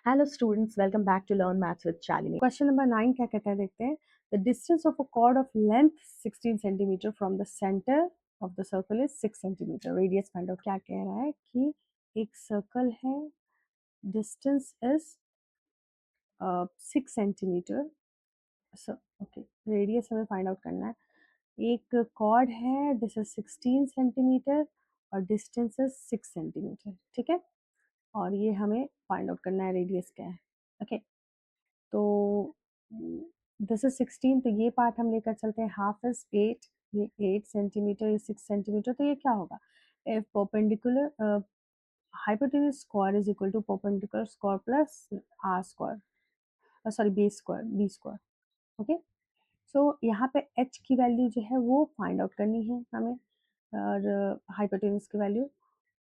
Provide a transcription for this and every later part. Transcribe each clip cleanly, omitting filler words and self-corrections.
Hello students, welcome back to Learn Maths with Shalini. Question number 9 क्या कहता है देखते हैं. The distance of a chord of length 16 centimeter from the center of the circle is 6 centimeter. Radius find out. क्या कह रहा है कि एक circle है, distance is 6 centimeter. So okay, radius हमें find out करना है. एक chord है, this is 16 centimeter और distance is 6 centimeter. ठीक है, और ये हमें find out करना है radius क्या है. Okay. तो दिस इज 16, तो ये पार्ट हम लेकर चलते हैं. हाफ इज 8, ये 8 सेंटीमीटर, ये 6 सेंटीमीटर, तो ये क्या होगा. If perpendicular hypotenuse square is equal to perpendicular square plus R square, sorry base square, B square. Okay, so यहाँ पे h की वैल्यू जो है वो फाइंड आउट करनी है हमें, और हाइपोटेन्यूज की वैल्यू.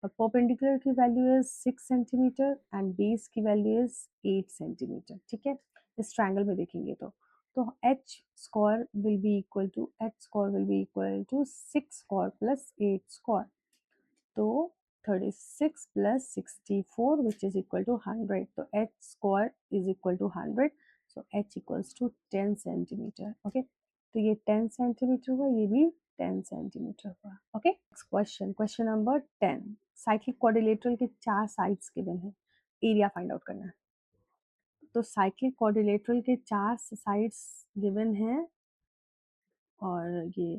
परपेंडिकुलर की value is 6 centimetre and base की वैल्यू इज 8 सेंटीमीटर. ठीक है, इस ट्रायंगल में देखेंगे तो h square will be equal to 6 square plus 8 square. तो 36 plus 64 which is equal to 100. तो h square is equal to 100. So h equals to 10 centimetre. Okay, तो ये 10 सेंटीमीटर हुआ, ये भी 10 सेंटीमीटर हुआ. Okay, question number 10. Cyclic quadrilateral के 4 sides given है, एरिया फाइंड आउट करना है. तो साइक्लिक क्वाड्रिलेटरल के 4 साइड्स गिवन हैं और ये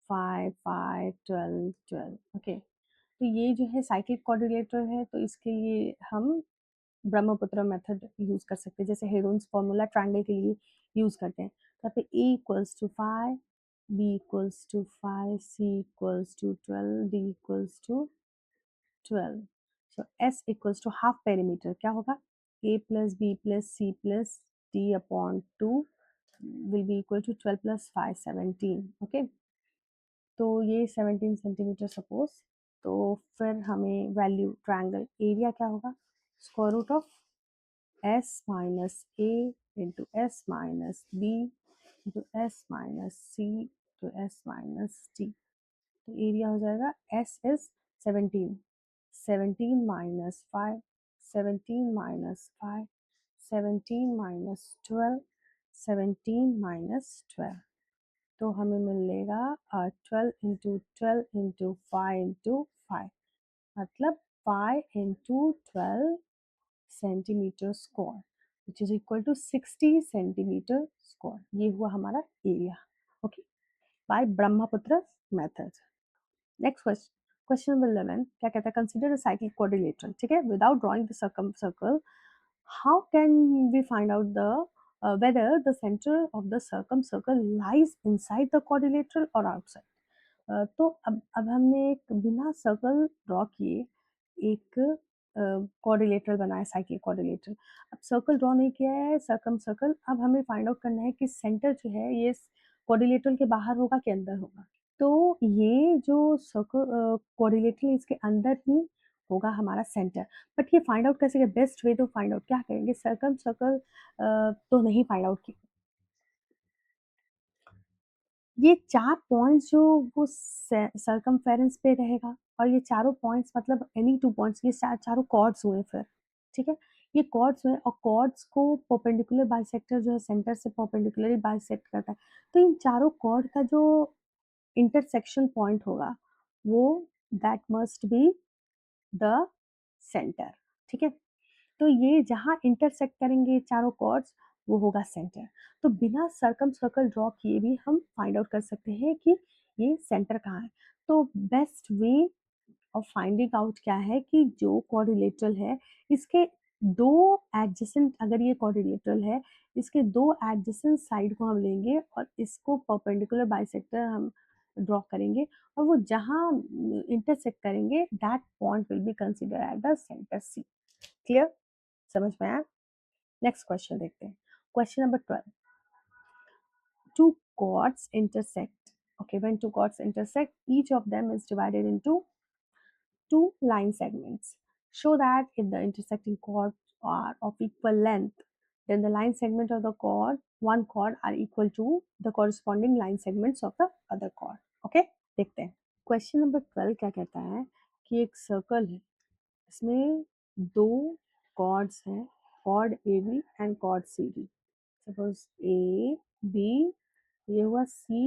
5 5 12 12. ओके, तो ये जो है साइक्लिक क्वाड्रिलेटरल है, तो इसके लिए हम ब्रह्मपुत्र मेथड यूज कर सकते हैं, जैसे हेरोन्स फॉर्मूला ट्रायंगल के लिए यूज करते हैं. तो यहाँ पे a equals to 5, b equals to 5, c equals to 12, d equals to 12. So s equals to half perimeter क्या होगा, a plus b plus c plus d upon 2 will be equal to 12 plus 5 17. Okay, तो ये 17 centimetre suppose. तो फिर हमें value triangle area क्या होगा, square root of s minus a into S minus B into S minus C into S minus D. तो area हो जाएगा s is 17, 17 minus 5, 17 minus 5, 17 minus 12, 17 minus 12. तो हमें मिलेगा 12 इंटू 12 इंटू 5 इंटू 5, मतलब 5 into 12 centimetre square which is equal to 60 centimetre square. ये हुआ हमारा area. Okay, by Brahmaputra method. Next question number 11 क्या कहता है, कंसीडर अ साइक्लिक क्वाड्रिलेटरल. ठीक है, without drawing the circle how can we find out the whether the center of the circle lies inside the quadrilateral or outside. तो अब हमने एक बिना सर्कल ड्रॉ किए एक क्वाड्रिलेटरल बनाया, साइक्लिक क्वाड्रिलेटरल. अब सर्कल ड्रॉ नहीं किया है, सर्कल. अब हमें फाइंड आउट करना है कि सेंटर जो है ये क्वाड्रिलेटरल के बाहर होगा कि अंदर होगा. तो ये जो सर्कल क्वाड्रिलेटरल इसके अंदर ही होगा हमारा सेंटर. बट ये फाइंड आउट कैसे, बेस्ट वे तो फाइंड आउट क्या करेंगे, सर्कल तो नहीं फाइंड आउट की. ये 4 पॉइंट्स जो वो सर्कमफेरेंस पे रहेगा, और ये चारों पॉइंट्स मतलब एनी 2 पॉइंट्स, ये चारों कॉर्ड्स हुए फिर. ठीक है, ये कॉर्ड्स हुए और कॉर्ड्स को परपेंडिकुलर बाइसेक्टर जो है सेंटर से परपेंडिकुलरली बाइसेक्ट करता है. तो इन चारों कॉर्ड का जो इंटरसेक्शन पॉइंट होगा वो that must be the centre. ठीक है, तो ये जहाँ इंटरसेक्ट करेंगे चारों कॉर्ड्स वो होगा सेंटर. तो बिना सर्कल ड्रॉ किए भी हम फाइंड आउट कर सकते हैं कि ये सेंटर कहाँ है. तो best way of finding out क्या है कि जो क्वाड्रिलेटरल है इसके दो एडजेसेंट, अगर ये क्वाड्रिलेटरल है इसके दो एडजेसेंट साइड को हम लेंगे और इसको परपेंडिकुलर बाइसेक्टर हम ड्रॉ करेंगे, और वो जहाँ इंटरसेक्ट करेंगे that point will be consider at the centre C. Clear, समझ में आया. नेक्स्ट क्वेश्चन देखते हैं. Question number 12. Two chords intersect. Okay, when two chords intersect, each of them is divided into two line segments. Show that if the intersecting chords are of equal length, then the line segment of the chord, one chord, are equal to the corresponding line segments of the other chord. Okay, देखते हैं. Question number 12 क्या कहता है कि एक circle है, इसमें दो कॉर्ड्स हैं chord AB and chord CD. Suppose A, B, ये हुआ C,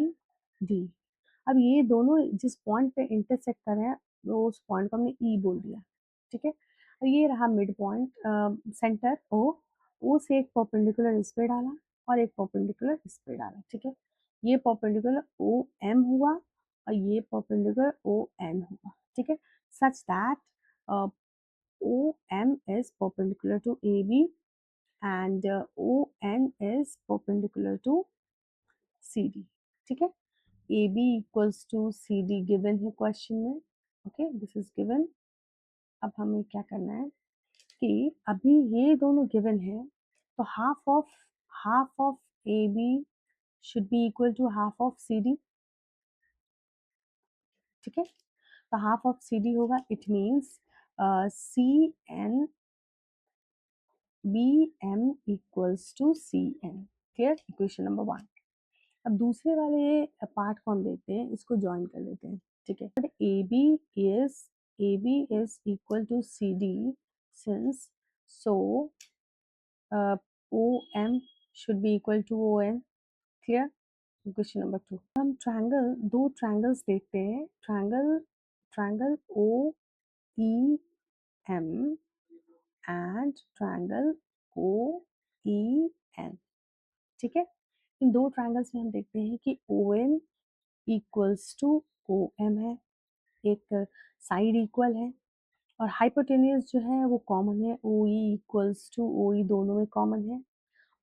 D. अब ये दोनों जिस पॉइंट पे इंटरसेक्ट कर रहे हैं वो उस पॉइंट को हमने E बोल दिया, ठीक है। और ये रहा मिड पॉइंट, सेंटर O से एक परपेंडिकुलर इस पे डाला और एक परपेंडिकुलर इस पे डाला, ठीक है। ये परपेंडिकुलर OM हुआ और ये परपेंडिकुलर ON हुआ, ठीक है। Such that OM is perpendicular to AB and ON is perpendicular to CD, ठीक है। AB equals to CD given है क्वेश्चन में, ओके, दिस इज गिवन। अब हमें क्या करना है कि अभी ये दोनों गिवन है तो half of AB should be equal to half of CD, ठीक है। तो हाफ ऑफ CD होगा, it means CN BM equals to CN, clear, equation number 1। अब दूसरे वाले पार्ट को हम देखते हैं, इसको ज्वाइन कर लेते हैं, ठीक है। But AB is equal to CD since so OM should be equal to ON, clear, question number 2। हम दो ट्रायंगल्स देखते हैं, triangle OEM and triangle OEN, ठीक है। इन दो ट्रायंगल्स में हम देखते हैं कि ON इक्वल्स टू OM है, एक साइड इक्वल है और हाइपोटेनियस जो है वो कॉमन है, OE इक्वल्स टू OE दोनों में कॉमन है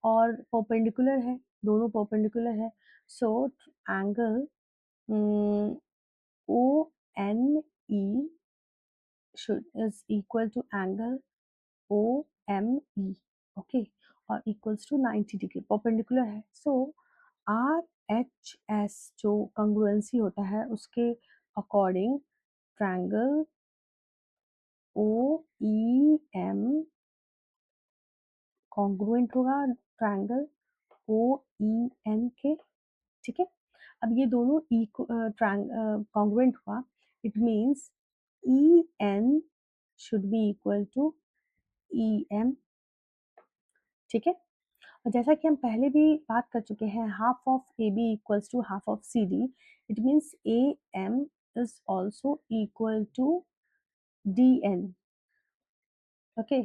और परपेंडिकुलर है, दोनों परपेंडिकुलर है। So angle ONE should is equal to angle OME, okay, और इक्वल्स टू 90 डिग्री, परपेंडिकुलर है। सो RHS जो कंग्रुएंसी होता है उसके अकॉर्डिंग ट्रायंगल OEM कॉन्ग्रुएंट होगा ट्रायंगल OEN के, ठीक है। अब ये दोनों कॉन्ग्रुएंट हुआ, it means EN should be equal to EM, ठीक है। और जैसा कि हम पहले भी बात कर चुके हैं, half of AB equals to half of CD, it means AM is also equal to DN, okay.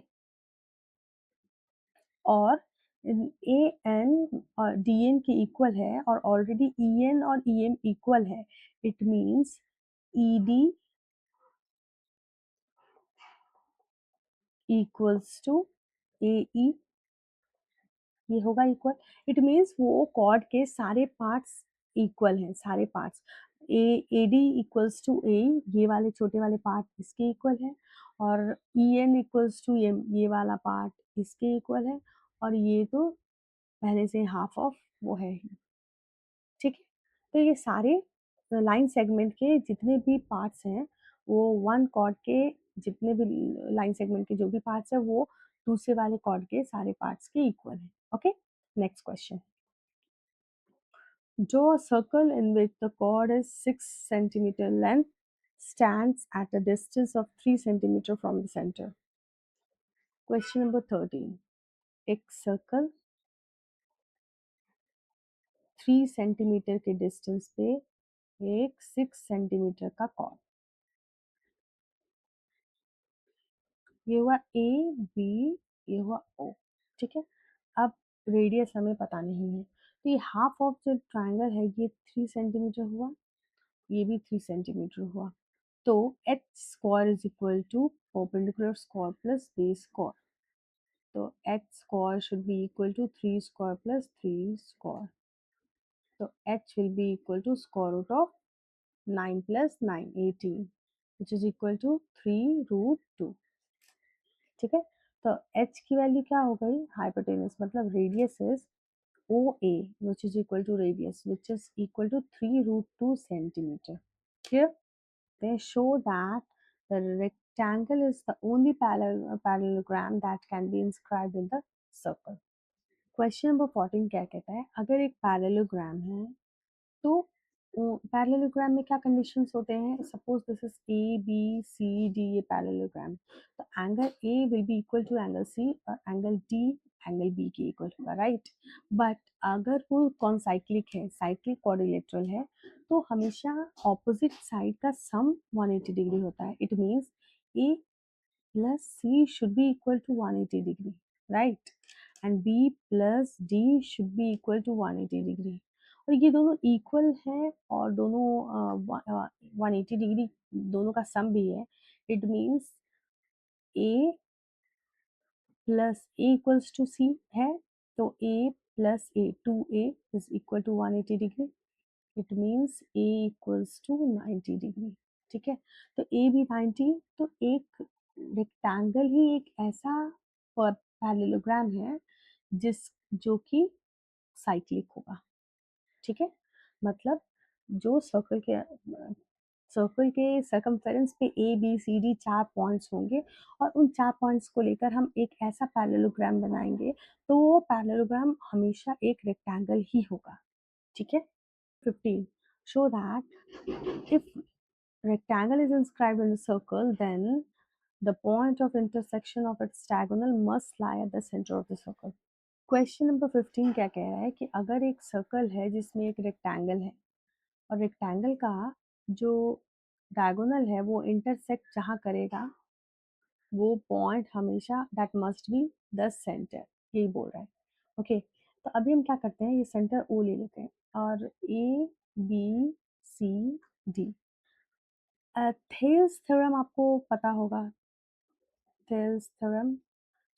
और AN और DN के इक्वल है और ऑलरेडी EN और EM इक्वल है, it means ED equals to AE, ये होगा इक्वल। इट मीन्स वो कॉर्ड के सारे पार्ट्स इक्वल हैं, सारे parts A AD equals to A, ये वाले छोटे वाले पार्ट इसके इक्वल है और EN इक्वल्स टू एम, ये वाला पार्ट इसके इक्वल है और ये तो पहले से हाफ ऑफ वो है ही, ठीक है। तो ये सारे लाइन सेगमेंट के जितने भी पार्ट्स हैं वो वन कॉर्ड के जितने भी लाइन सेगमेंट के जो भी पार्ट्स है वो दूसरे वाले कॉर्ड के सारे पार्ट्स के इक्वल है, okay. Next question, draw a circle in which the chord is 6 centimeter length, stands at a distance of 3 centimeter from the center. Question number 13, एक सर्कल 3 सेंटीमीटर के डिस्टेंस पे एक 6 सेंटीमीटर का cord, ये हुआ A B, ये हुआ ओ, ठीक है। अब रेडियस हमें पता नहीं है तो ये हाफ ऑफ जो ट्रायंगल है ये 3 सेंटीमीटर हुआ, ये भी 3 सेंटीमीटर हुआ, तो H square is equal to perpendicular square plus base square, तो H square should be equal to 3 square plus 3 square, तो H will be equal to square root of 9 plus 9 18 which is equal to 3√2, ठीक है। तो H की value क्या हो गई, hypotenuse मतलब radius is OA which is equal to radius which is equal to 3√2 centimeter. Here they show that the rectangle is the only parallelogram that can be inscribed in the circle. Question number 14 क्या कहता है, अगर एक parallelogram है तो parallelogram में क्या conditions होते हैं, suppose this is A B C D, ये पैरेललोग्राम, तो angle A will be equal to angle C और एंगल डी एंगल बी के इक्वल होगा, राइट। बट अगर वो कौन साइक्लिक है, साइक्लिक क्वाड्रिलेटरल है, तो हमेशा ऑपोजिट साइड का सम 180 डिग्री होता है। It means A plus C should be equal to 180 degree, right? And B plus D should be equal to 180 degree. और ये दोनों इक्वल है और दोनों 180 डिग्री दोनों का सम भी है। It means A plus A equals to C है, तो A plus A 2A is equal to 180 degree. It means A equals to 90 degree, ठीक है। तो A भी 90, तो एक रेक्टेंगल ही एक ऐसा पैरेललोग्राम है जिस जो कि साइक्लिक होगा, ठीक है। मतलब जो सर्कल के सर्कमफेरेंस पे A B C D 4 points होंगे और उन 4 पॉइंट्स को लेकर हम एक ऐसा पैरेललोग्राम बनाएंगे, तो वो पैरेललोग्राम हमेशा एक रेक्टेंगल ही होगा, ठीक है। 15 show that if rectangle is inscribed in the circle, then the point of intersection of its diagonal must lie at the center of the circle. Question number 15 क्या कह रहा है कि अगर एक सर्कल है जिसमें एक रेक्टेंगल है और रेक्टेंगल का जो डायगोनल है वो इंटरसेक्ट जहाँ करेगा, वो पॉइंट हमेशा that must be the centre, यही बोल रहा है, ओके। तो अभी हम क्या करते हैं, ये सेंटर ओ ले लेते हैं और A B C D. Thales theorem आपको पता होगा, Thales theorem.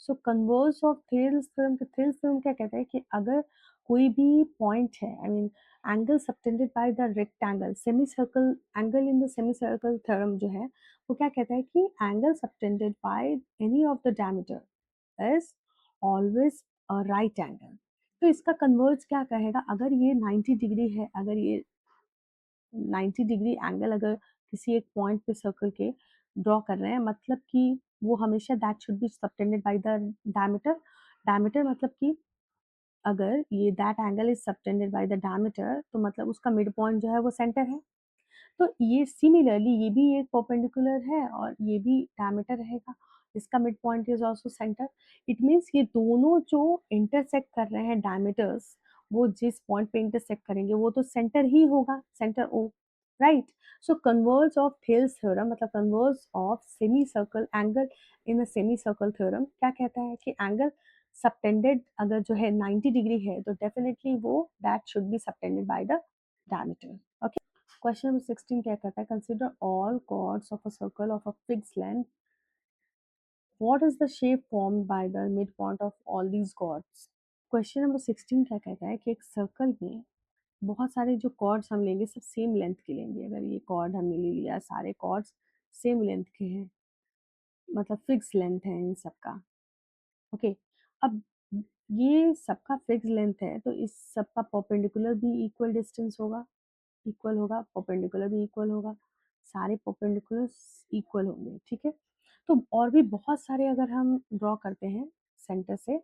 So converse of Thales theorem, Thales theorem क्या कहता है कि अगर कोई भी पॉइंट है, I mean angle subtended by the rectangle semi circle, angle in the semi circle theorem जो है वो क्या कहता है कि angle subtended by any of the diameter is always a right angle. तो इसका कन्वर्ज क्या कहेगा, अगर ये 90 डिग्री है, अगर ये 90 डिग्री एंगल अगर किसी एक पॉइंट पे सर्कल के ड्रॉ कर रहे हैं, मतलब कि वो हमेशा that should be subtended by the diameter. Diameter मतलब कि अगर ये that angle is subtended by the diameter, तो मतलब उसका मिड पॉइंट जो है वो सेंटर है। तो ये सिमिलरली ये भी एक परपेंडिकुलर है और ये भी डायमीटर रहेगा, इसका mid point is also centre. It means ये दोनों जो इंटरसेक्ट कर रहे हैं डायमीटर्स, वो जिस पॉइंट पे इंटरसेक्ट करेंगे वो तो सेंटर ही होगा, centre O, right. So converse of Thales theorem मतलब converse of semi circle angle in a semi circle theorem क्या कहता है कि एंगल सबटेंडेड अगर जो है 90 डिग्री है, तो डेफिनेटली वो that should be subtended by the diameter, okay. Question number 16 क्या कहता है, consider all chords of a circle of a fixed length, what is the shape formed by the mid point of all these chords। Question number 16 क्या कहता है कि एक circle में बहुत सारे जो कॉर्ड्स हम लेंगे सब सेम लेंथ के लेंगे। अगर ये कॉर्ड हमने ले लिया, सारे कॉर्ड्स सेम लेंथ के हैं, मतलब फिक्स लेंथ है इन सबका, ओके। अब ये सबका फिक्स लेंथ है, तो इस सबका परपेंडिकुलर भी इक्वल डिस्टेंस होगा, इक्वल होगा, परपेंडिकुलर भी इक्वल होगा, सारे परपेंडिकुलर्स इक्वल होंगे, ठीक है। तो और भी बहुत सारे अगर हम ड्रॉ करते हैं सेंटर से,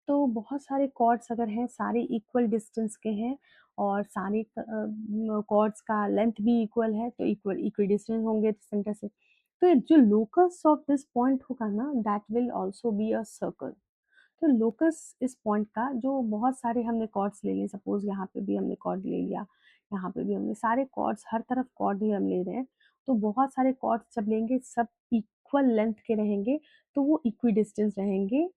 तो बहुत सारे कॉर्ड्स अगर हैं सारे इक्वल डिस्टेंस के हैं और सारे कॉर्ड्स का लेंथ भी इक्वल है, तो इक्वल इक्वल डिस्टेंस होंगे सेंटर से। तो जो लोकस ऑफ दिस पॉइंट होगा ना, that will also be a circle. तो लोकस इस पॉइंट का, जो बहुत सारे हमने कॉर्ड्स ले लिए, सपोज यहाँ पे भी हमने कॉर्ड ले लिया, यहाँ पे भी हमने सारे कॉर्ड्स, हर तरफ कॉर्ड ही हम ले रहे हैं, तो बहुत सारे कॉर्ड्स जब लेंगे सब इक्वल लेंथ के रहेंगे, तो वो इक्वी डिस्टेंस रहेंगे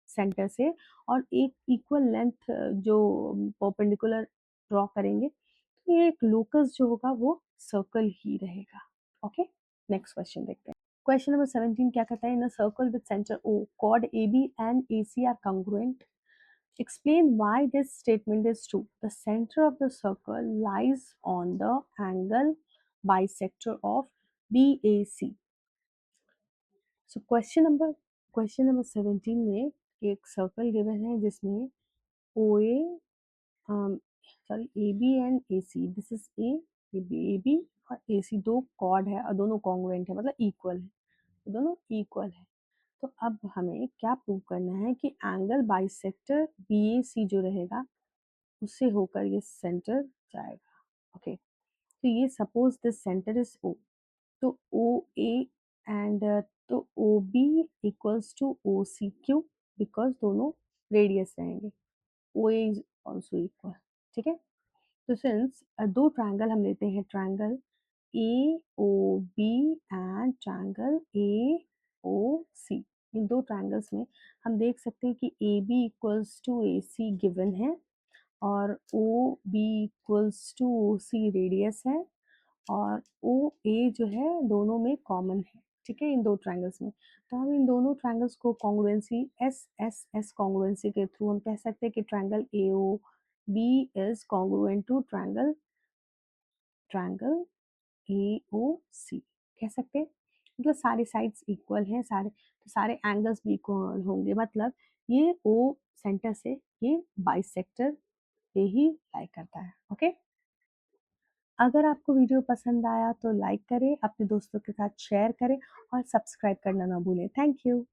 सेंटर से, और एक इक्वल लेंथ जो परपेंडिकुलर ड्रॉ करेंगे, तो ये एक लोकस जो होगा वो सर्कल ही रहेगा, ओके। नेक्स्ट क्वेश्चन देखते हैं। Question number 17 क्या कहता है, in a circle with center O, chord AB and AC are congruent. Explain why this statement is true. The center of the circle lies on the angle bisector of BAC. So question number 17 में एक circle given है जिसमें OA sorry AB and AC, this is A, ये AB और AC दो cord है और दोनों कॉन्ग्रुएंट है, मतलब इक्वल है, दोनों इक्वल है। तो अब हमें क्या प्रूव करना है कि एंगल बाइसेक्टर BAC जो रहेगा उससे होकर ये सेंटर जाएगा, ओके। तो ये suppose this centre is O, तो ओ ए एंड तो O B equals to O C, क्यों? बिकॉज दोनों रेडियस रहेंगे, O A is also equal, ठीक है। तो सिंस दो ट्रायंगल हम लेते हैं, triangle A O B and triangle A O C, इन दो ट्रायंगल्स में हम देख सकते हैं कि A B equals to A C given है और O B equals to O C radius है और ओ ए जो है दोनों में कॉमन है, ठीक है, इन दो ट्रायंगल्स में। तो हम इन दोनों ट्रायंगल्स को congruency S S S congruency के थ्रू हम कह सकते हैं कि triangle A O B is congruent to triangle triangle A O C, कह सकते हैं। मतलब सारे साइड्स इक्वल हैं, सारे तो सारे एंगल्स भी इक्वल होंगे, मतलब ये ओ सेंटर से ये बाइसेक्टर पे ही लाई करता है। ओके, अगर आपको वीडियो पसंद आया तो लाइक करें, अपने दोस्तों के साथ शेयर करें और सब्सक्राइब करना ना भूलें। Thank you.